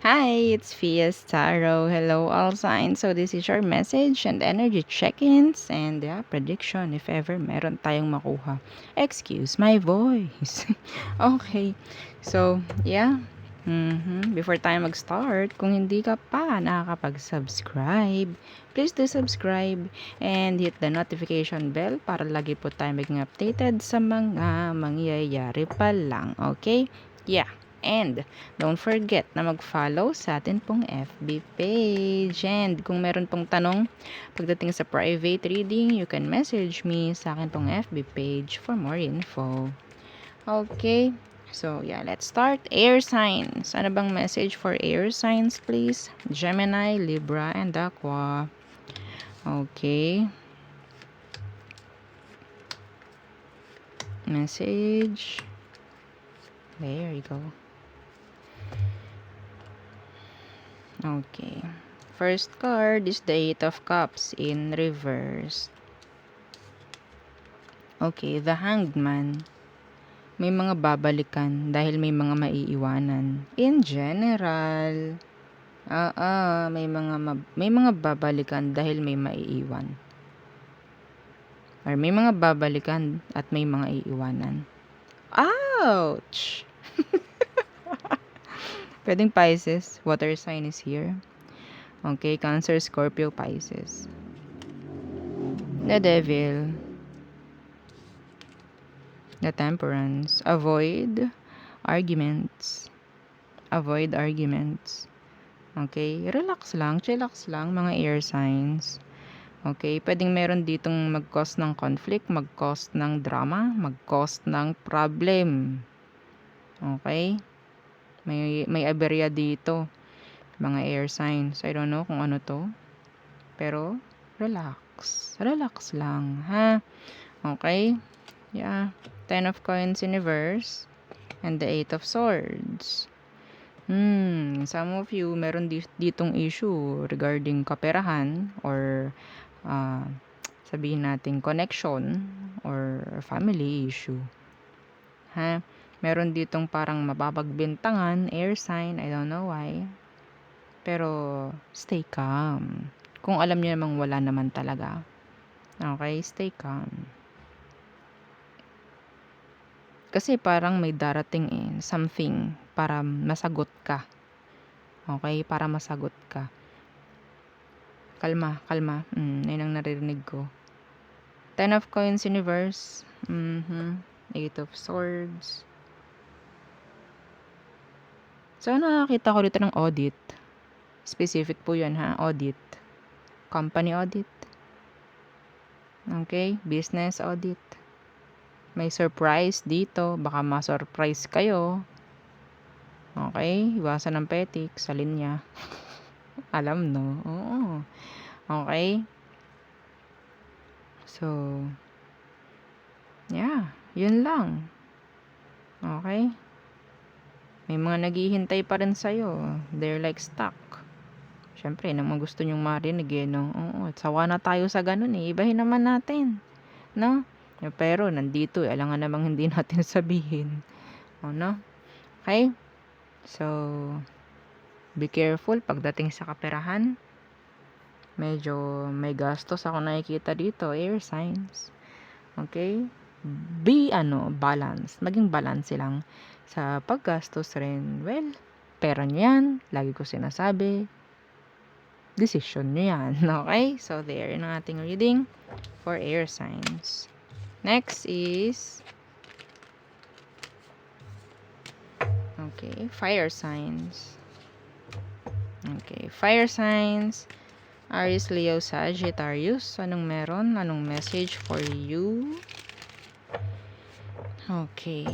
Hi, it's Fias Tarot. Hello, all signs. So, this is your message and energy check-ins and prediction if ever meron tayong makuha. Excuse my voice. Okay. So, Before tayo mag-start, kung hindi ka pa nakakapag-subscribe, please do subscribe and hit the notification bell para lagi po tayo maging updated sa mga mangyayari pa lang. Okay? Yeah. And don't forget na mag-follow sa atin pong FB page. And kung meron pong tanong pagdating sa private reading, you can message me sa akin pong FB page for more info. Okay. So, let's start. Air signs. Ano bang message for air signs, please? Gemini, Libra, and Aqua. Okay. Message. There you go. Okay. First card is the Eight of Cups in reverse. Okay, the Hanged Man. May mga babalikan dahil may mga maiiwanan. In general, may mga babalikan dahil may maiiwan. Or may mga babalikan at may mga iiwanan. Ouch! Pwedeng Pisces, water sign is here. Okay, Cancer, Scorpio, Pisces. The Devil. The Temperance. Avoid arguments. Avoid arguments. Okay, relax lang, chillax lang mga air signs. Okay, pwedeng meron ditong mag-cause ng conflict, mag-cause ng drama, mag-cause ng problem. Okay? May aberya dito. Mga air signs. I don't know kung ano to. Pero, relax. Relax lang, ha? Okay? Yeah. 10 of coins in reverse. And the 8 of swords. Some of you, meron ditong issue regarding kaperahan or sabihin natin connection or family issue. Ha? Meron ditong parang mababagbintangan, air sign, I don't know why. Pero, stay calm. Kung alam niyo namang wala naman talaga. Okay, stay calm. Kasi parang may darating something para masagot ka. Okay, para masagot ka. Kalma, kalma. Yun ang naririnig ko. 10 of coins in reverse. 8 of swords. So, nakakita ko dito ng audit. Specific po yun, ha? Audit. Company audit. Okay? Business audit. May surprise dito. Baka ma-surprise kayo. Okay? Iwasan ng petik sa linya. Alam, no? Oo. Okay? So, yun lang. Okay? May mga naghihintay pa rin sa'yo. They're like stuck. Siyempre, naman gusto nyong marinig no? Oo, sawa na tayo sa ganun Ibahin naman natin. No? Pero, nandito alangan namang hindi natin sabihin. No? Okay? So, be careful pagdating sa kaperahan. Medyo may gastos ako nakikita dito. Air signs. Okay? Be balance. Maging balance lang sa paggastos rin. Well, pera nyo yan. Lagi ko sinasabi. Decision nyo yan. Okay? So, there yung ating reading for air signs. Next is fire signs. Okay, fire signs. Aries, Leo, Sagittarius. Anong meron? Anong message for you? Okay.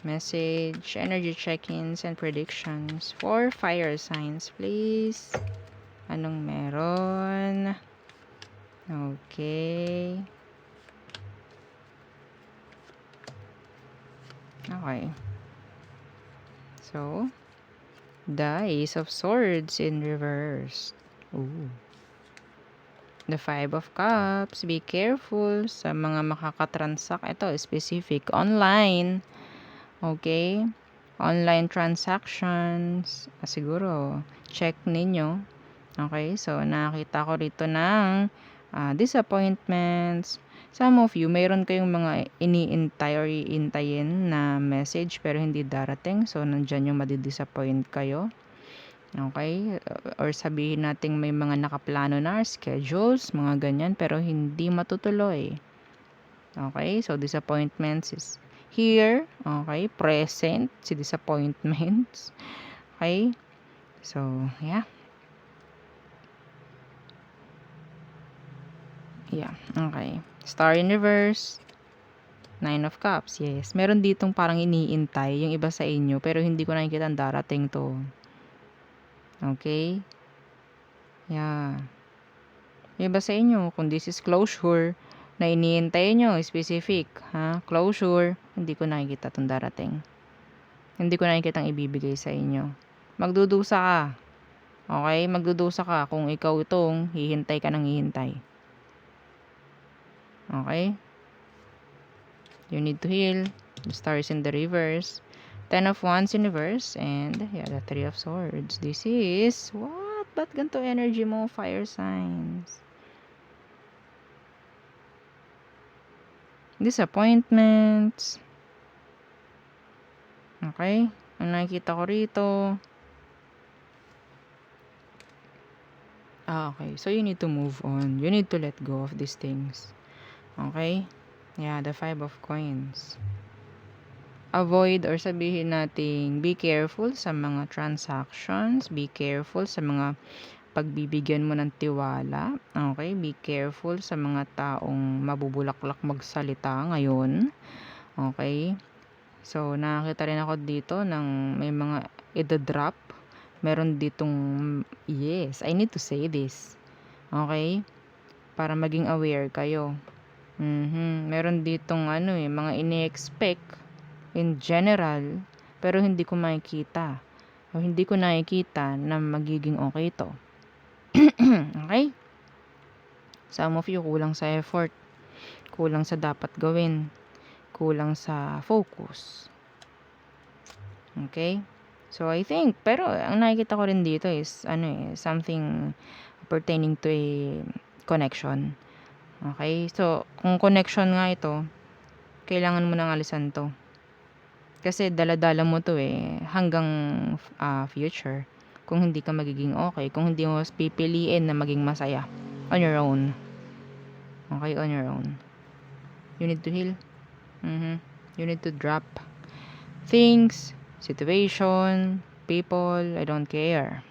Message, energy check-ins, and predictions for fire signs, please. Anong meron? Okay. Okay. So, the Ace of Swords in reverse. Ooh. The Five of Cups. Be careful sa mga makakatransact. Ito, specific. Online. Okay? online transactions, siguro check ninyo. Okay, so nakita ko rito ng disappointments. Some of you, mayroon kayong mga iniintay or iintayin na message pero hindi darating. So, nandyan yung madidisappoint kayo. Okay, or sabihin natin may mga nakaplano na schedules, mga ganyan, pero hindi matutuloy. Okay, so disappointments is here. Okay, present si disappointments. Okay, so yeah. Yeah, okay. Star in reverse. Nine of Cups, yes. Meron ditong parang iniintay yung iba sa inyo, pero hindi ko nakikita ang darating to. Okay? Yeah. Yung iba sa inyo, kung this is closure, na iniintay nyo, specific, ha? Closure, hindi ko nakikita itong darating. Hindi ko nakikita ang ibibigay sa inyo. Magdudusa ka. Okay? Magdudusa ka kung ikaw itong hihintay ka ng hihintay. Okay? You need to heal. The star is in the reverse. 10 of Wands in reverse. And, yeah, the 3 of Swords. This is, what? Ba't ganito energy mo, fire signs? Disappointments. Okay? Ang nakikita ko rito. Okay. So, you need to move on. You need to let go of these things. Okay? Yeah, the 5 of Coins. Avoid or sabihin nating be careful sa mga transactions. Be careful sa mga pagbibigyan mo ng tiwala. Okay? Be careful sa mga taong mabubulaklak magsalita ngayon. Okay? So, nakakita rin ako dito ng may mga idadrop. Meron ditong, yes, I need to say this. Okay? Para maging aware kayo. Meron ditong mga ini-expect in general, pero hindi ko makikita. O hindi ko nakikita na magiging okay to. Okay? Some of you, kulang sa effort. Kulang sa dapat gawin. Kulang sa focus. Okay? So, I think, pero ang nakikita ko rin dito is, something pertaining to a connection. Okay? So, kung connection nga ito, kailangan mo nang alisan to. Kasi dala-dala mo to hanggang future. Kung hindi ka magiging okay, kung hindi mo pipiliin na maging masaya on your own. Okay, on your own. You need to heal. You need to drop things, situation, people, I don't care.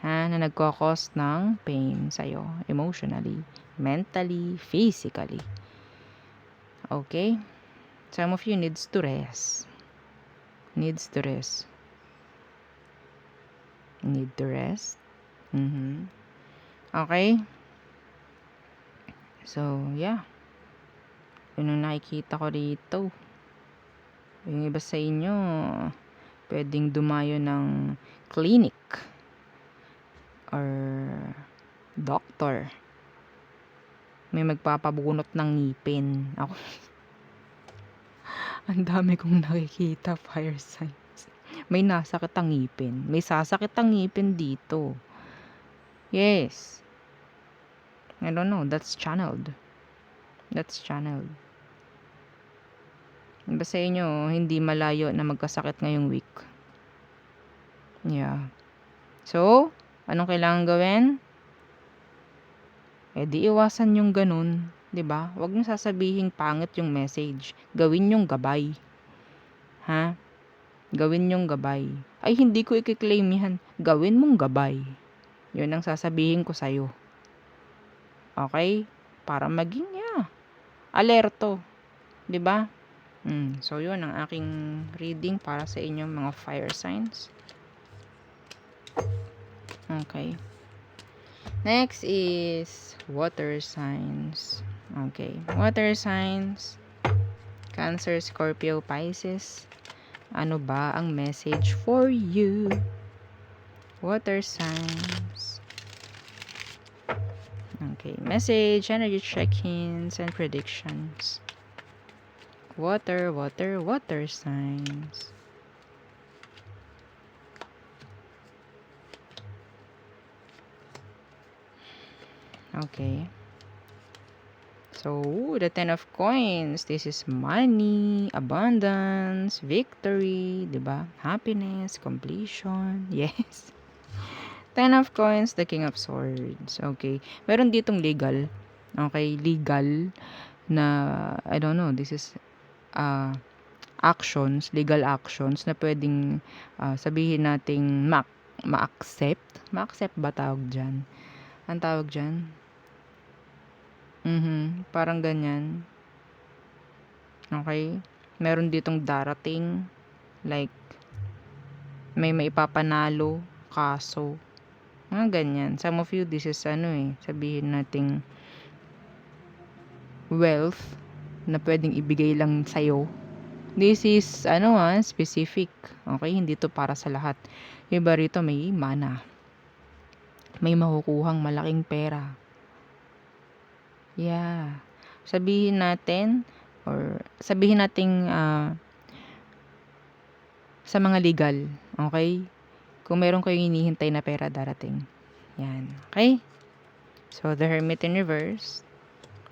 Na nagko-cause ng pain sa'yo, emotionally, mentally, physically. Okay? Some of you needs to rest. Need to rest. Okay? So, yeah. Yun ang nakikita ko dito. Yung iba sa inyo, pwedeng dumayo ng clinic or doctor. May magpapabunot ng ngipin. Ako, ang dami kong nakikita, fire signs. May nasakit ang ngipin. May sasakit ang ngipin dito. Yes. I don't know. That's channeled. Iba sa inyo, hindi malayo na magkasakit ngayong week. Yeah. So, anong kailangan gawin? Di iwasan yung ganun. 'Di ba? Huwag niyo sasabihin pangit yung message. Gawin yung gabay. Ha? Gawin yung gabay. Ay, hindi ko i-claim yan. Gawin mong gabay. Yun ang sasabihin ko sa'yo. Okay? Para maging, alerto. 'Di ba? So, yun ang aking reading para sa inyong mga fire signs. Okay. Next is water signs. Okay. Water signs. Cancer, Scorpio, Pisces. Ano ba ang message for you? Water signs. Okay. Message, energy check-ins, and predictions. Water signs. Okay. So, the 10 of coins. This is money, abundance, victory, diba? Happiness, completion. Yes. 10 of coins, the king of swords. Okay. Meron ditong legal. Okay, legal na, I don't know, this is actions, legal actions na pwedeng sabihin nating ma-accept. Ma-accept ba tawag dyan? Ang tawag dyan? Parang ganyan. Okay? Meron ditong darating. Like, may maipapanalo, kaso. Mga ganyan. Some of you, this is sabihin nating wealth na pwedeng ibigay lang sa'yo. This is, specific. Okay? Hindi to para sa lahat. Yung iba rito may mana. May makukuhang malaking pera. Yeah. Sabihin natin, or sabihin nating sa mga legal. Okay? Kung meron kayong hinihintay na pera darating. Yan. Okay? So, the Hermit in reverse.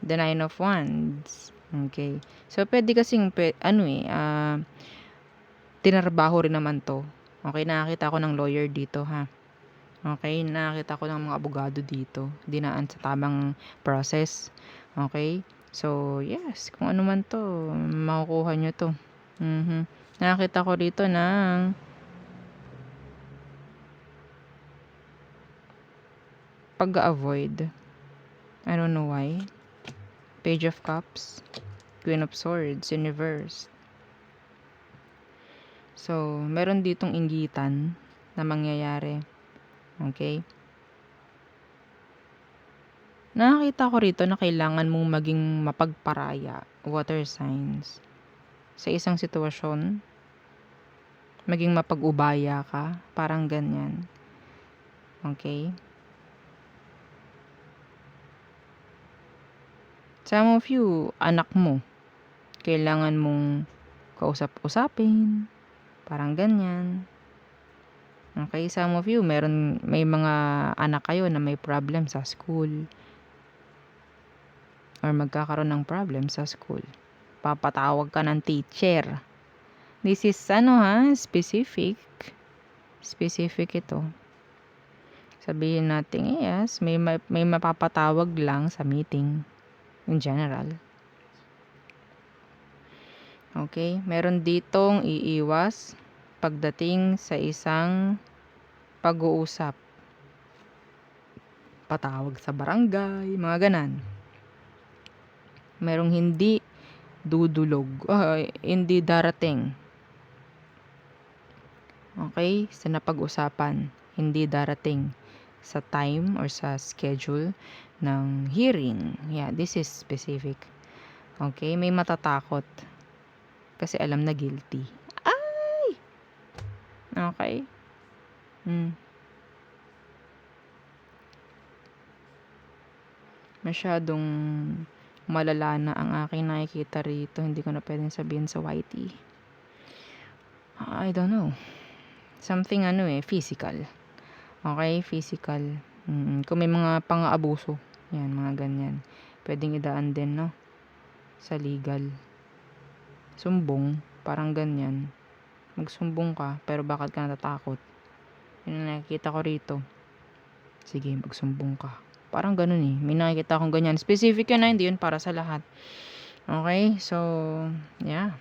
The Nine of Wands. Okay. So, pwede kasing, tinarbaho rin naman to. Okay, nakakita ko ng lawyer dito, ha. Okay, nakakita ko ng mga abogado dito. Dinaan sa tamang process. Okay? So, yes, kung ano man to, makukuha nyo to. Nakakita ko rito ng pag-avoid. I don't know why. Page of Cups. Queen of Swords in reverse. So, meron ditong inggitan na mangyayari. Okay? Nakakita ko rito na kailangan mong maging mapagparaya, water signs. Sa isang sitwasyon, maging mapag-ubaya ka, parang ganyan. Okay? Some of you, anak mo, kailangan mong kausap-usapin, parang ganyan. Okay, some of you, may mga anak kayo na may problem sa school. Or magkakaroon ng problem sa school. Papatawag ka ng teacher. This is, specific. Specific ito. Sabihin natin, yes, may mapapatawag lang sa meeting. In general. Okay, meron ditong iiwas pagdating sa isang pag-uusap. Patawag sa barangay, mga ganan. Merong hindi dudulog, hindi darating. Okay, sa napag-usapan, hindi darating sa time or sa schedule ng hearing. Yeah, this is specific. Okay, may matatakot kasi alam na guilty. Ay! Okay. Masyadong malala na ang aking nakikita rito. Hindi ko na pwedeng sabihin sa YT. I don't know. Something physical. Okay, physical. Kung may mga pang-aabuso, yan, mga ganyan. Pwedeng idaan din, no? Sa legal. Sumbong, parang ganyan. Magsumbong ka, pero bakit ka natatakot? Yun ang nakikita ko rito. Sige, magsumbong ka. Parang ganun eh. May nakikita akong ganyan. Specific yun na, hindi yun para sa lahat. Okay? So, yeah.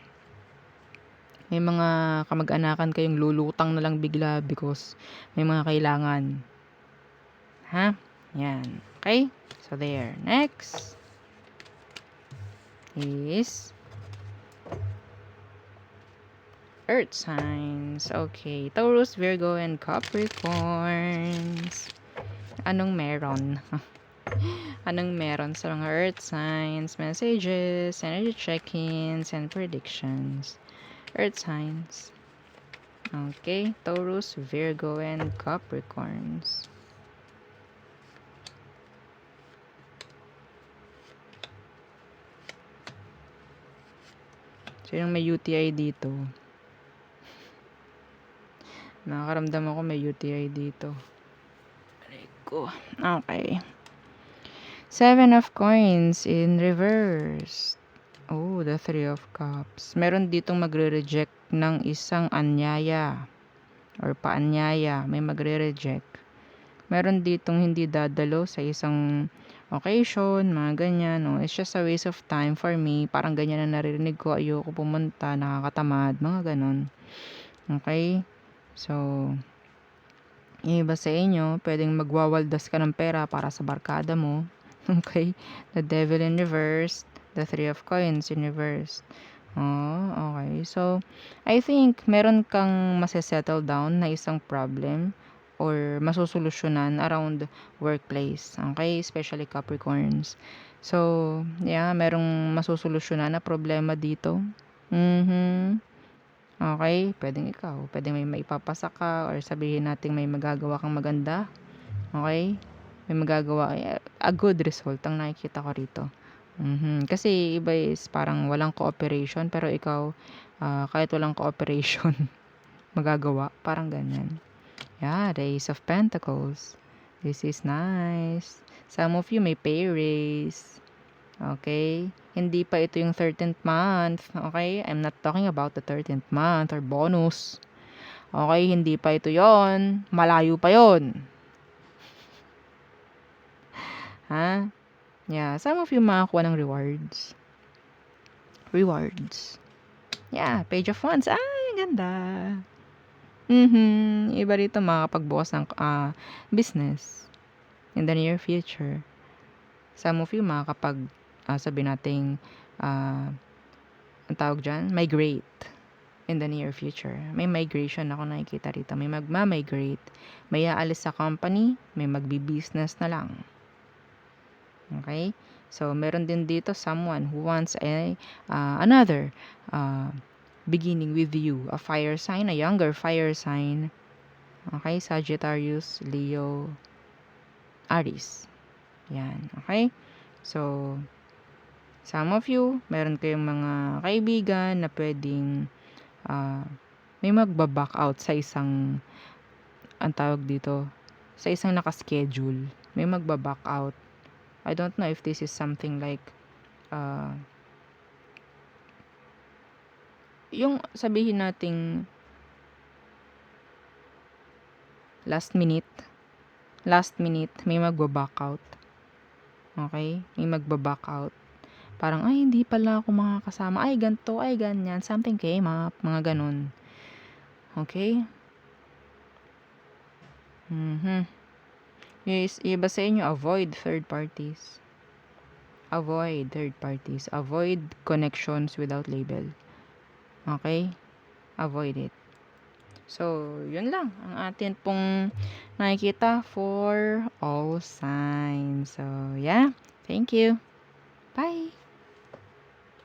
May mga kamag-anakan kayong lulutang na lang bigla because may mga kailangan. Ha? Yan. Okay? So, there. Next is Earth signs. Okay. Taurus, Virgo, and Capricorns. Anong meron? Anong meron sa mga Earth signs, messages, energy check-ins, and predictions? Earth signs. Okay. Taurus, Virgo, and Capricorns. Sinong may UTI dito? Nakakaramdam ako may UTI dito. Okay. Seven of Coins in reverse. Oh, the Three of Cups. Meron ditong magre-reject ng isang anyaya or paanyaya. May magre-reject. Meron ditong hindi dadalo sa isang occasion, mga ganyan. No? It's just a waste of time for me. Parang ganyan na naririnig ko. Ayoko pumunta, nakakatamad, mga ganon. Okay? So, yung iba sa inyo, pwedeng magwawaldas ka ng pera para sa barkada mo. Okay? The Devil in reverse. The Three of Coins in reverse. Oh, okay. So, I think meron kang masesettle down na isang problem or masusolusyonan around workplace. Okay? Especially Capricorns. So, yeah, merong masusolusyonan na problema dito. Okay? Pwedeng ikaw. Pwedeng may maipapasa ka or sabihin natin may magagawa kang maganda. Okay? May magagawa. A good result ang nakikita ko rito. Kasi iba is parang walang cooperation pero ikaw kahit walang cooperation magagawa, parang ganyan. Yeah, the Ace of Pentacles. This is nice. Some of you may pay raise. Okay? Hindi pa ito yung 13th month. Okay? I'm not talking about the 13th month or bonus. Okay? Hindi pa ito yon. Malayo pa yon. Ha? Yeah, some of you makakuha ng rewards. Rewards. Yeah, Page of Wands. Ay, ganda. Iba rito makakapagbukas ng business in the near future. Some of you makakapag, sabi nating, ang tawag dyan, migrate in the near future. May migration ako nakikita rito. May magma-migrate. May aalis sa company, may magbi-business na lang. Okay? So, meron din dito someone who wants another beginning with you. A fire sign, a younger fire sign. Okay? Sagittarius, Leo, Aries. Yan. Okay? So, some of you, meron kayong mga kaibigan na pwedeng may magbaback out sa isang, ang tawag dito, sa isang nakaschedule. May magbaback out. I don't know if this is something like yung sabihin nating last minute may magbaback out. Okay? May magbaback out. Parang, ay, hindi pala ako makakasama. Ay, ganito, ay, ganyan. Something came up. Mga ganun. Okay? Yes, iba sa inyo, avoid third parties. Avoid third parties. Avoid connections without label. Okay? Avoid it. So, yun lang ang atin pong nakikita for all signs. So, yeah. Thank you. Bye.